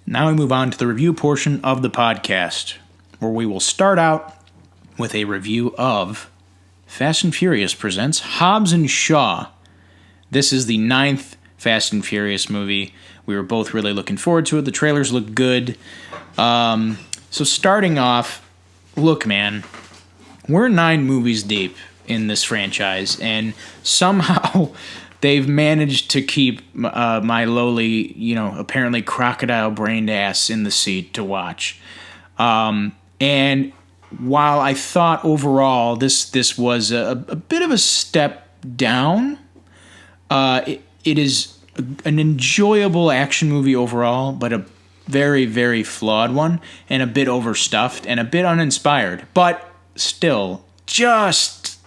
Now we move on to the review portion of the podcast, where we will start out with a review of Fast and Furious presents Hobbs and Shaw. This is the 9th Fast and Furious movie. We were both really looking forward to it. The trailers look good. So starting off, look, man, we're 9 movies deep in this franchise, and somehow they've managed to keep my lowly, apparently crocodile-brained ass in the seat to watch. And while I thought overall this was a bit of a step down, it is an enjoyable action movie overall, but a very, very flawed one, and a bit overstuffed, and a bit uninspired, but still just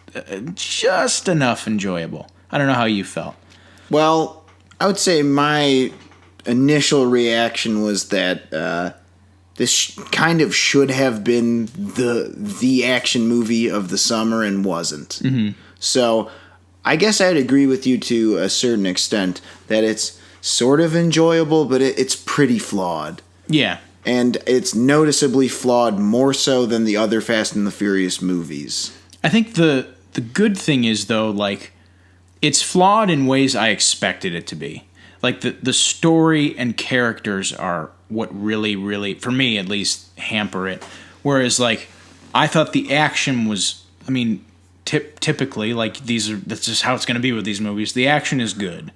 enough enjoyable. I don't know how you felt. Well, I would say my initial reaction was that this kind of should have been the action movie of the summer and wasn't. Mm-hmm. So I guess I'd agree with you to a certain extent that it's sort of enjoyable, but it's pretty flawed. Yeah. And it's noticeably flawed more so than the other Fast and the Furious movies. I think the good thing is, though, like, it's flawed in ways I expected it to be. Like, the story and characters are what really, really, for me at least, hamper it. Whereas, like, I thought the action was, typically, like, that's just how it's going to be with these movies. The action is good.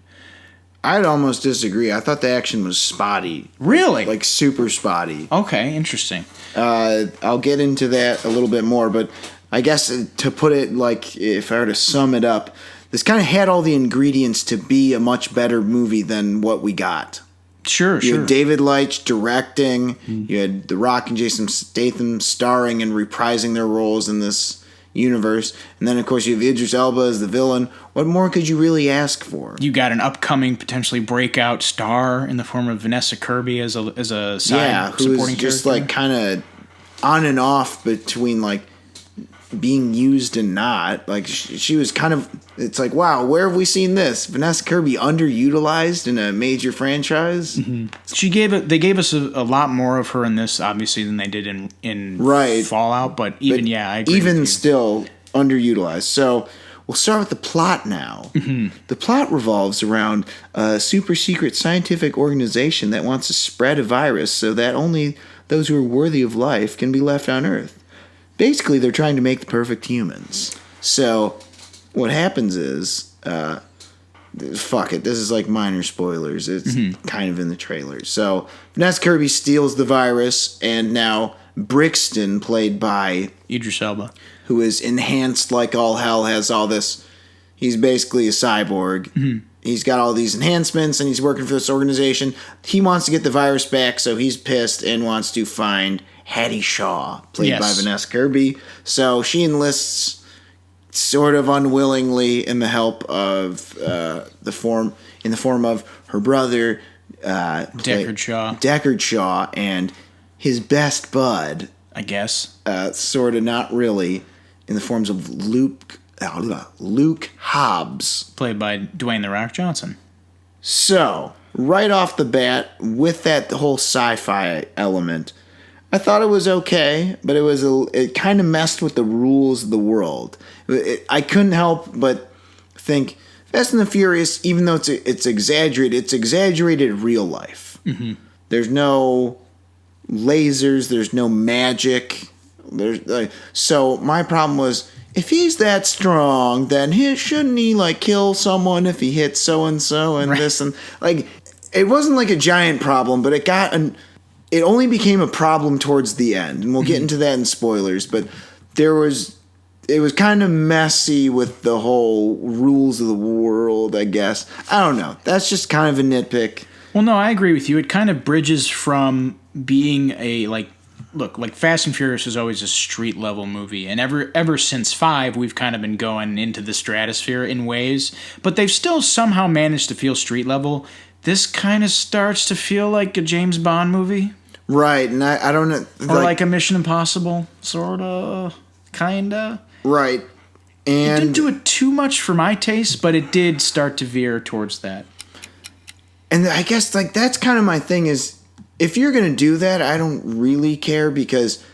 I'd almost disagree. I thought the action was spotty. Really? Like super spotty. Okay, interesting. I'll get into that a little bit more, but I guess to put it, like, if I were to sum it up, this kind of had all the ingredients to be a much better movie than what we got. Sure. You had David Leitch directing. Mm-hmm. You had The Rock and Jason Statham starring and reprising their roles in this universe. And then, of course, you have Idris Elba as the villain. What more could you really ask for? You got an upcoming, potentially breakout star in the form of Vanessa Kirby as a side supporting character. Just, like, kind of on and off between, like, being used and not. Like, she was kind of, it's like, wow, where have we seen this? Vanessa Kirby underutilized in a major franchise? Mm-hmm. They gave us a lot more of her in this, obviously, than they did in Fallout, but I agree even with you. Still underutilized. So we'll start with the plot now. Mm-hmm. The plot revolves around a super secret scientific organization that wants to spread a virus so that only those who are worthy of life can be left on Earth. Basically, they're trying to make the perfect humans. So, what happens is, fuck it, this is like minor spoilers. It's kind of in the trailers. So, Vanessa Kirby steals the virus, and now Brixton, played by Idris Elba, who is enhanced like all hell, has all this. He's basically a cyborg. Mm-hmm. He's got all these enhancements, and he's working for this organization. He wants to get the virus back, so he's pissed and wants to find Hattie Shaw, played by Vanessa Kirby. So she enlists sort of unwillingly in the help of the form of her brother Deckard Shaw and his best bud, I guess. Sort of not really, in the forms of Luke Hobbs, played by Dwayne "The Rock" Johnson. So, right off the bat, with that whole sci-fi element, I thought it was okay, but it kind of messed with the rules of the world. I couldn't help but think Fast and the Furious, even though it's exaggerated real life. Mm-hmm. There's no lasers, there's no magic. So my problem was, if he's that strong, then shouldn't he, like, kill someone if he hits so and so and this and, like, it wasn't like a giant problem, but it only became a problem towards the end, and we'll get into that in spoilers, but it was kind of messy with the whole rules of the world, I guess. I don't know. That's just kind of a nitpick. Well, no, I agree with you. It kind of bridges from being Fast and Furious is always a street-level movie, and ever since 5, we've kind of been going into the stratosphere in ways, but they've still somehow managed to feel street-level. This kind of starts to feel like a James Bond movie. Right, and I don't know. Or like a Mission Impossible, sort of, kind of. Right. And it didn't do it too much for my taste, but it did start to veer towards that. And I guess, like, that's kind of my thing is, if you're going to do that, I don't really care, because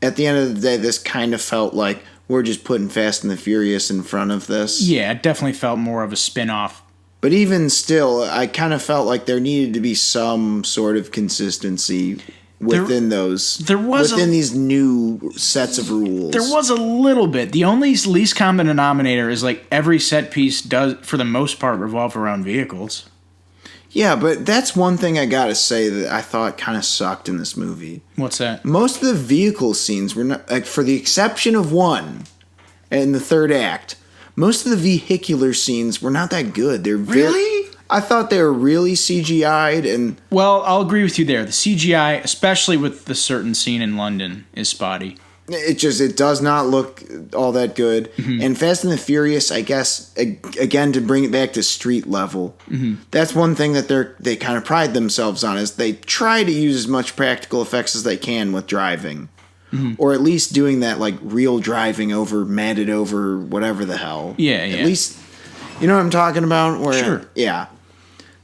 at the end of the day, this kind of felt like we're just putting Fast and the Furious in front of this. Yeah, it definitely felt more of a spin-off. But even still, I kind of felt like there needed to be some sort of consistency within these new sets of rules. There was a little bit. The only least common denominator is like every set piece does, for the most part, revolve around vehicles. Yeah, but that's one thing I gotta say that I thought kind of sucked in this movie. What's that? Most of the vehicle scenes were not, like, for the exception of one in the third act, most of the vehicular scenes were not that good. They're really? I thought they were really CGI'd, and well, I'll agree with you there. The CGI, especially with the certain scene in London, is spotty. It does not look all that good. Mm-hmm. And Fast and the Furious, I guess, again, to bring it back to street level, that's one thing that they kind of pride themselves on, is they try to use as much practical effects as they can with driving. Or at least doing that, like, real driving over, matted over, whatever the hell. Yeah. At least, you know what I'm talking about? Where, sure. Yeah.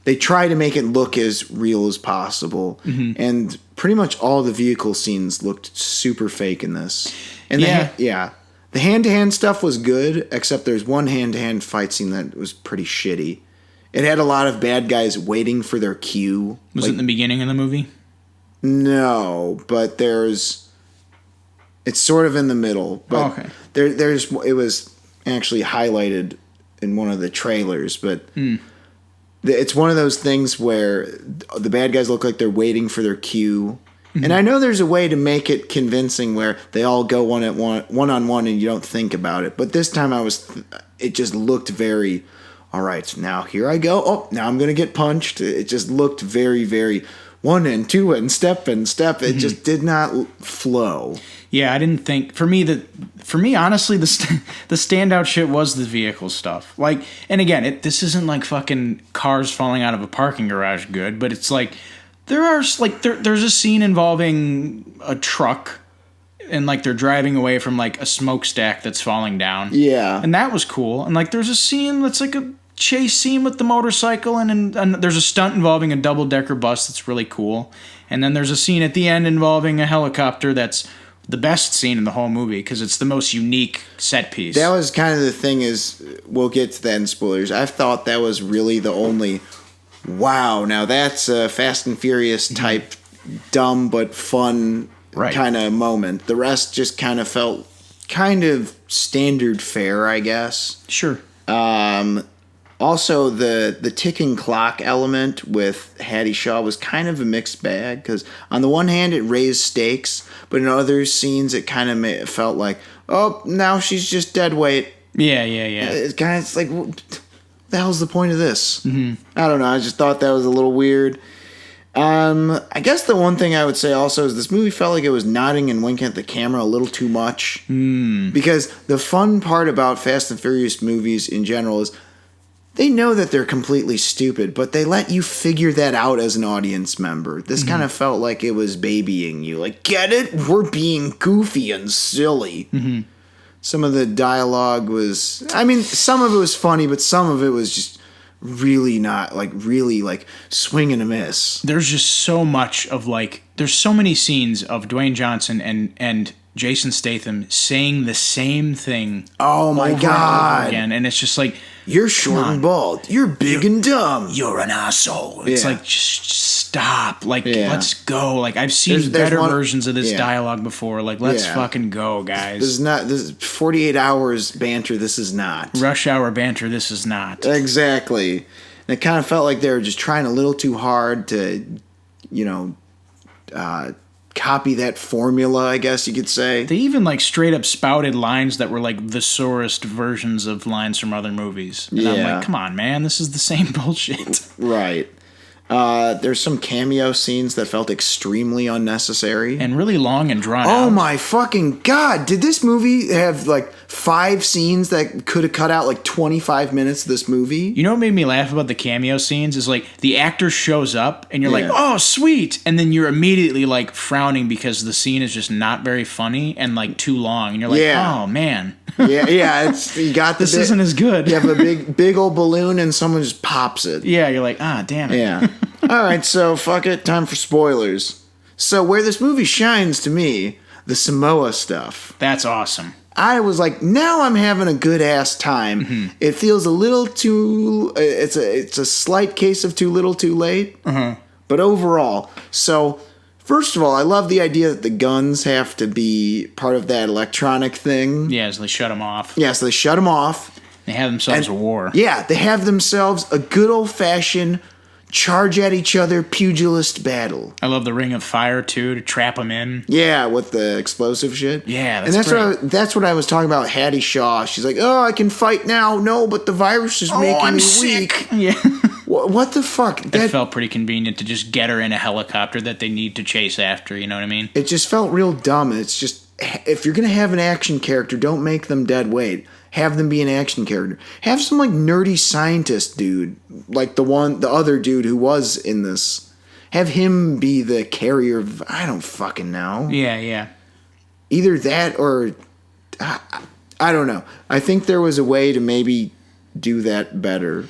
They try to make it look as real as possible. And pretty much all the vehicle scenes looked super fake in this. And the hand-to-hand stuff was good, except there's one hand-to-hand fight scene that was pretty shitty. It had a lot of bad guys waiting for their cue. Was it in the beginning of the movie? No, but it's sort of in the middle. But okay. It was actually highlighted in one of the trailers, but it's one of those things where the bad guys look like they're waiting for their cue. And I know there's a way to make it convincing where they all go one-on-one and you don't think about it. But this time it just looked very, all right, now here I go. Oh, now I'm going to get punched. It just looked very, very one and two and step. It just did not flow. Yeah, I didn't think. For me, honestly, the standout shit was the vehicle stuff. Like, and again, this isn't like fucking cars falling out of a parking garage good, but it's like there's a scene involving a truck, and like they're driving away from like a smokestack that's falling down. Yeah, and that was cool. And like there's a scene that's like a chase scene with the motorcycle, and there's a stunt involving a double-decker bus that's really cool. And then there's a scene at the end involving a helicopter that's the best scene in the whole movie because it's the most unique set piece. That was kind of the thing, is we'll get to that in spoilers. I thought that was really the only, wow, now that's a Fast and Furious type dumb but fun kind of moment. The rest just kind of felt kind of standard fare, I guess. Sure. Also, the ticking clock element with Hobbs Shaw was kind of a mixed bag, because on the one hand it raised stakes, but in other scenes it kind of felt like, oh, now she's just dead weight. Yeah. It's like, what the hell's the point of this? I don't know. I just thought that was a little weird. I guess the one thing I would say also is this movie felt like it was nodding and winking at the camera a little too much. Because the fun part about Fast and Furious movies in general is they know that they're completely stupid, but they let you figure that out as an audience member. This kind of felt like it was babying you. Like, get it? We're being goofy and silly. Some of the dialogue was, I mean, some of it was funny, but some of it was just really not, like, really, like, swing and a miss. There's just so much of, like, there's so many scenes of Dwayne Johnson and Jason Statham saying the same thing. Oh my God. Again, and it's just like, you're short and bald. You're big and dumb. You're an asshole. It's like, just stop. Like, let's go. Like, I've seen there's better versions of this dialogue before. Like, let's fucking go, guys. This is 48 hours banter. This is not. Rush hour banter. This is not. Exactly. And it kind of felt like they were just trying a little too hard to, copy that formula, I guess you could say. They even like straight up spouted lines that were like the sorest versions of lines from other movies. And I'm like, come on, man, this is the same bullshit. Right. There's some cameo scenes that felt extremely unnecessary. And really long and drawn out. Oh my fucking God. Did this movie have like 5 scenes that could have cut out like 25 minutes of this movie? You know what made me laugh about the cameo scenes is like the actor shows up and you're like, oh, sweet. And then you're immediately like frowning because the scene is just not very funny and like too long. And you're like, oh man. It's you got this isn't as good. You have a big old balloon and someone just pops it. Yeah, you're like, damn it. Yeah. All right, so fuck it. Time for spoilers. So where this movie shines to me, the Samoa stuff. That's awesome. I was like, now I'm having a good ass time. Mm-hmm. It feels a little too. It's a slight case of too little, too late. But overall, so first of all, I love the idea that the guns have to be part of that electronic thing. Yeah, so they shut them off. Yeah, so they shut them off. They have themselves a war. Yeah, they have themselves a good old fashioned charge at each other pugilist battle. I love the ring of fire too to trap them in. Yeah, with the explosive shit. Yeah, and that's what I was talking about. Hattie Shaw. She's like, "Oh, I can fight now." No, but the virus is making I'm me sick. weak. Yeah. What the fuck? That felt pretty convenient to just get her in a helicopter that they need to chase after. You know what I mean? It just felt real dumb. It's just, if you're gonna have an action character, don't make them dead weight. Have them be an action character. Have some like nerdy scientist dude, like the other dude who was in this. Have him be the carrier of, I don't fucking know. Yeah. Either that or I don't know. I think there was a way to maybe do that better.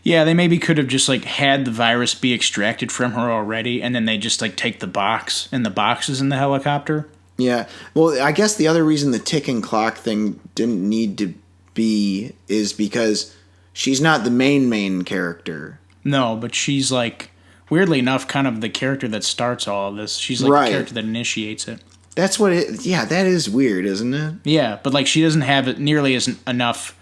Yeah, they maybe could have just like had the virus be extracted from her already, and then they just like take the box, and the box is in the helicopter. Yeah. Well, I guess the other reason the ticking clock thing didn't need to be is because she's not the main character. No, but she's like, weirdly enough, kind of the character that starts all of this. She's like the character that initiates it. That's what it. Yeah, that is weird, isn't it? Yeah, but like she doesn't have it nearly as enough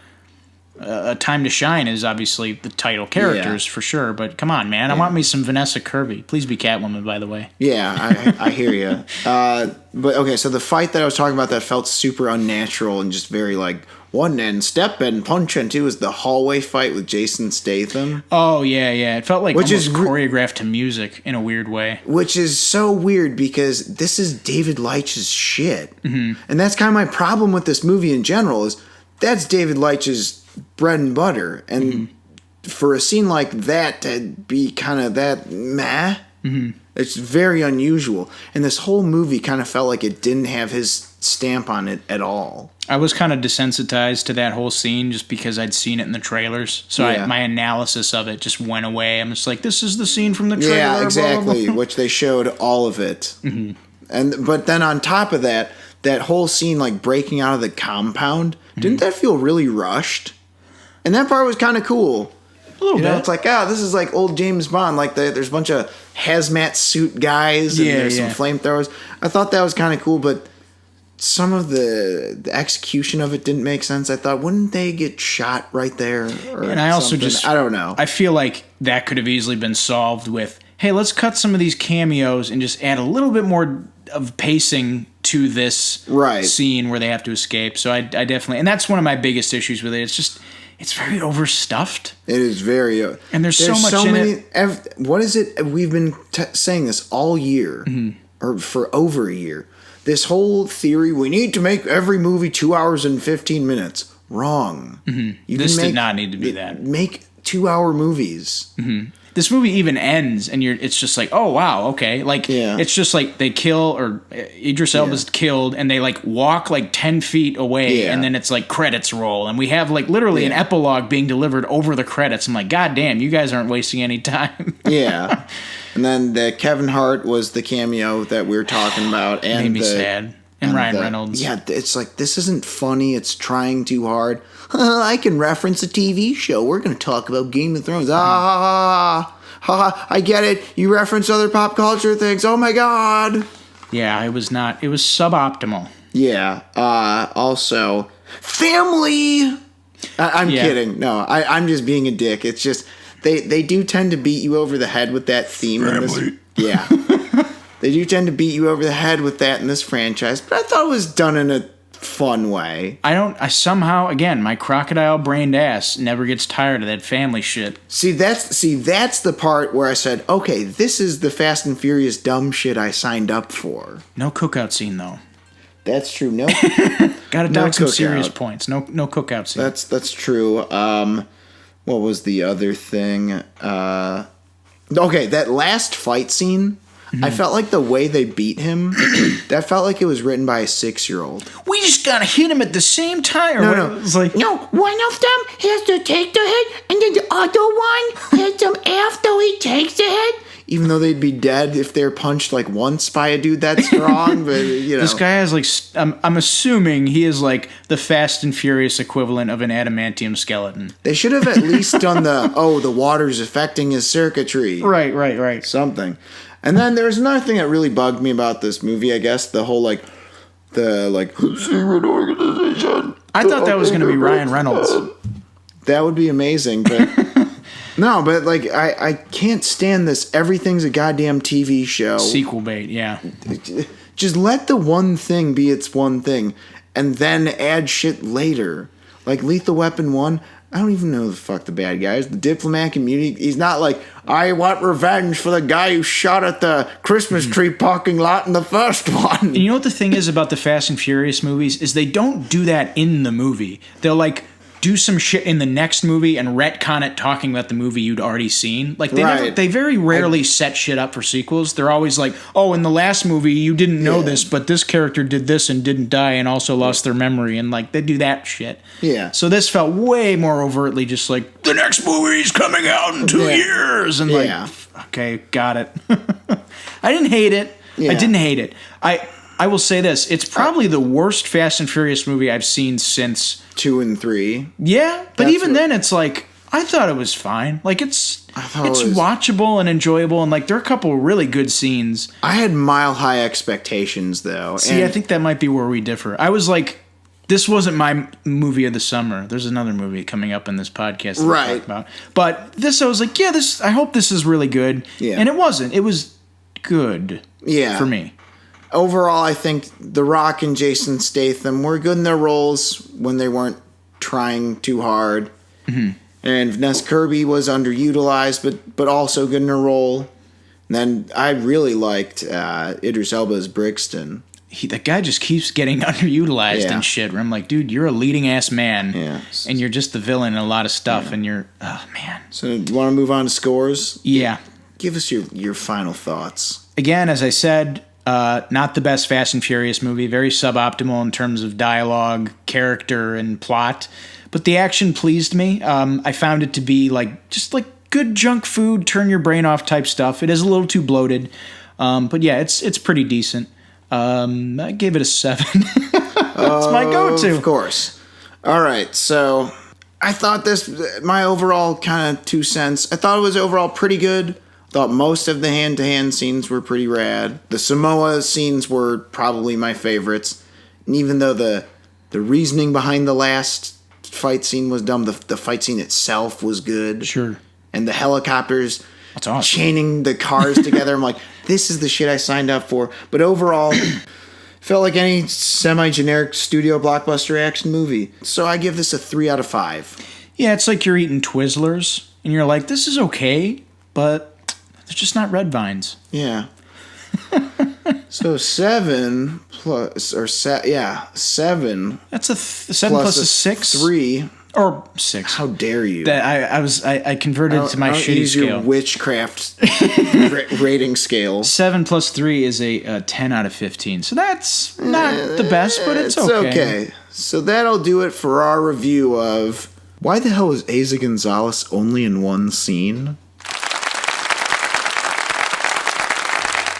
time to shine as obviously the title characters for sure. But come on, man, I want me some Vanessa Kirby. Please be Catwoman, by the way. Yeah, I hear you. But okay, so the fight that I was talking about that felt super unnatural and just very like one and step and punch, and two is the hallway fight with Jason Statham. Oh yeah. It felt like almost choreographed to music in a weird way. Which is so weird because this is David Leitch's shit, and that's kind of my problem with this movie in general. Is that's David Leitch's bread and butter, and for a scene like that to be kind of that meh, it's very unusual. And this whole movie kind of felt like it didn't have his stamp on it at all. I was kind of desensitized to that whole scene just because I'd seen it in the trailers. So my analysis of it just went away. I'm just like, this is the scene from the trailer. Yeah, exactly, blah, blah, blah. which they showed all of it. But then on top of that whole scene like breaking out of the compound, didn't that feel really rushed? And that part was kind of cool. A little bit. It's like, this is like old James Bond. Like there's a bunch of hazmat suit guys and there's some flamethrowers. I thought that was kind of cool, but some of the execution of it didn't make sense. I thought, wouldn't they get shot right there? And I also I don't know. I feel like that could have easily been solved with, hey, let's cut some of these cameos and just add a little bit more of pacing to this scene where they have to escape. So I definitely, and that's one of my biggest issues with it. It's just, it's very overstuffed. It is very, and there's so much in it. What is it? We've been saying this all year, or for over a year. This whole theory, we need to make every movie 2 hours and 15 minutes. Wrong. This did not need to be that. Make 2 hour movies. This movie even ends, and it's just like, oh wow, okay. Like it's just like they kill, or Idris Elba's killed, and they like walk like 10 feet away, and then it's like credits roll, and we have like literally an epilogue being delivered over the credits. I'm like, god damn, you guys aren't wasting any time. And then the Kevin Hart was the cameo that we were talking about, and made me sad. And Ryan Reynolds. Yeah, it's like, this isn't funny. It's trying too hard. I can reference a TV show. We're going to talk about Game of Thrones. I get it. You reference other pop culture things. Oh my god. Yeah, it was suboptimal. Yeah. Also, family. I'm kidding. No, I'm just being a dick. It's just, they do tend to beat you over the head with that theme. Family. Yeah. They do tend to beat you over the head with that in this franchise, but I thought it was done in a fun way. I somehow, again, my crocodile-brained ass never gets tired of that family shit. See, that's the part where I said, okay, this is the Fast and Furious dumb shit I signed up for. No cookout scene, though. That's true. No. Gotta dock some serious points. No cookout scene. That's true. What was the other thing? Okay, that last fight scene, I felt like the way they beat him, that felt like it was written by a 6-year-old. We just gotta hit him at the same time. No. It's like, no, one of them has to take the hit, and then the other one hits him after he takes the hit. even though they'd be dead if they're punched like once by a dude that strong. But you know, this guy has like I'm assuming he is like the Fast and Furious equivalent of an adamantium skeleton. They should have at least done the water's affecting his circuitry. Right. Something. And then there's another thing that really bugged me about this movie, I guess, the whole secret organization. I thought that was going to be Ryan Reynolds. That would be amazing, but no, but like I can't stand this. Everything's a goddamn TV show. Sequel bait, yeah. Just let the one thing be its one thing, and then add shit later. Like Lethal Weapon 1, I don't even know who the fuck the bad guy is. The diplomat community, he's not like, I want revenge for the guy who shot at the Christmas tree parking lot in the first one. And you know what the thing is about the Fast and Furious movies is they don't do that in the movie. They'll like do some shit in the next movie and retcon it talking about the movie you'd already seen. Like they very rarely set shit up for sequels. They're always like, oh, in the last movie you didn't know this, but this character did this and didn't die and also lost their memory, and like they do that shit. Yeah. So this felt way more overtly just like the next movie's coming out in 2 years and like okay, got it. I didn't hate it. Yeah. I didn't hate it. I will say this, it's probably the worst Fast and Furious movie I've seen since 2 and 3. Yeah, but even then it's like I thought it was fine. Like it's watchable and enjoyable, and like there are a couple of really good scenes. I had mile high expectations though. See, I think that might be where we differ. I was like, this wasn't my movie of the summer. There's another movie coming up in this podcast that we'll talk about. But this, I was like, yeah, this. I hope this is really good. Yeah. And it wasn't. It was good. Yeah. For me. Overall, I think The Rock and Jason Statham were good in their roles when they weren't trying too hard. Mm-hmm. And Vanessa Kirby was underutilized, but also good in her role. And then I really liked Idris Elba's Brixton. That guy just keeps getting underutilized and shit. Where I'm like, dude, you're a leading ass man, and you're just the villain in a lot of stuff, and you're, oh man. So, do you want to move on to scores? Yeah. Give us your final thoughts. Again, as I said, not the best Fast and Furious movie. Very suboptimal in terms of dialogue, character, and plot. But the action pleased me. I found it to be just good junk food, turn your brain off type stuff. It is a little too bloated, but yeah, it's pretty decent. I gave it a 7. It's my go-to. Of course. All right, so I thought my overall kind of 2 cents, I thought it was overall pretty good. Thought most of the hand-to-hand scenes were pretty rad. The Samoa scenes were probably my favorites. And even though the reasoning behind the last fight scene was dumb, the fight scene itself was good. Sure. And the helicopters That's awesome. chaining the cars together. I'm like, this is the shit I signed up for. But overall, felt like any semi-generic studio blockbuster action movie. So I give this a 3 out of 5. Yeah, it's like you're eating Twizzlers, and you're like, this is okay, but they're just not red vines. Yeah. So 7 plus, 7. That's a 7 plus a 6? 3. Or 6. How dare you? That I converted it to my shitty scale. Your witchcraft rating scale. 7 plus 3 is a 10 out of 15. So that's not the best, but it's okay. It's okay. So that'll do it for our review of Why the hell is Asa Gonzalez only in one scene?